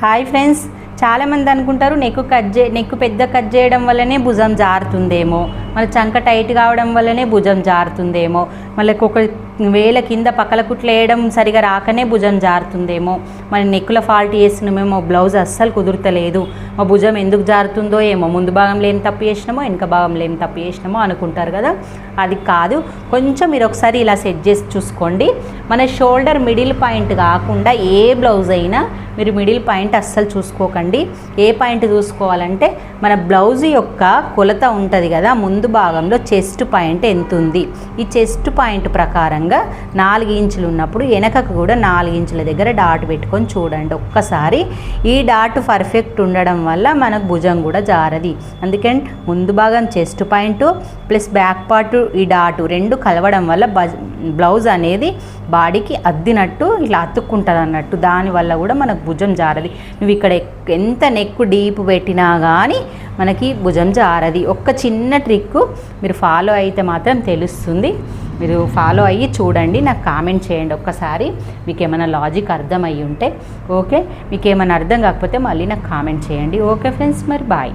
Hi friends, చాలామంది అనుకుంటారు neck పెద్ద కట్ చేయడం వల్లనే భుజం జారుతుందేమో, మళ్ళీ చంక టైట్ కావడం వల్లనే భుజం జారుతుందేమో, మళ్ళీ వేల కింద పక్కల కుట్లు వేయడం సరిగా రాకనే భుజం జారుతుందేమో, మరి నెక్కుల ఫాల్ట్ చేసినామేమో, బ్లౌజ్ అస్సలు కుదురుతలేదు, మా భుజం ఎందుకు జారుతుందో ఏమో, ముందు భాగంలో ఏం తప్పు చేసినామో వెనక భాగంలో ఏం తప్పు చేసినామో అనుకుంటారు కదా. అది కాదు, కొంచెం మీరు ఒకసారి ఇలా సెట్ చేసి చూసుకోండి. మన షోల్డర్ మిడిల్ పాయింట్ కాకుండా ఏ బ్లౌజ్ అయినా మీరు మిడిల్ పాయింట్ అస్సలు చూసుకోకండి. ఏ పాయింట్ చూసుకోవాలంటే మన బ్లౌజ్ యొక్క కొలత ఉంటుంది కదా, ముందు భాగంలో చెస్ట్ పాయింట్ ఎంత ఉంది, ఈ చెస్ట్ పాయింట్ ప్రకారంగా 4 ఇంచులు ఉన్నప్పుడు వెనకకు కూడా 4 ఇంచుల దగ్గర డాట్ పెట్టుకొని చూడండి ఒక్కసారి. ఈ డాట్ పర్ఫెక్ట్ ఉండడం వల్ల మనకు భుజం కూడా జారది. అందుకని ముందు భాగం chest point plus back part ఈ డాటు 2 కలవడం వల్ల బ్లౌజ్ అనేది బాడీకి అద్దినట్టు ఇట్లా అతుక్కుంటుంది అన్నట్టు, దానివల్ల కూడా మనకు భుజం జారది. నువ్వు ఇక్కడ ఎంత నెక్కు డీప్ పెట్టినా కానీ మనకి భుజం జారది. ఒక్క చిన్న ట్రిక్ మీరు ఫాలో అయితే మాత్రం తెలుస్తుంది. మీరు ఫాలో అయ్యి చూడండి, నాకు కామెంట్ చేయండి ఒక్కసారి మీకు ఏమైనా లాజిక్ అర్థం అయ్యి ఉంటే. ఓకే, మీకు ఏమైనా అర్థం కాకపోతే మళ్ళీ నాకు కామెంట్ చేయండి. ఓకే ఫ్రెండ్స్, మరి బాయ్.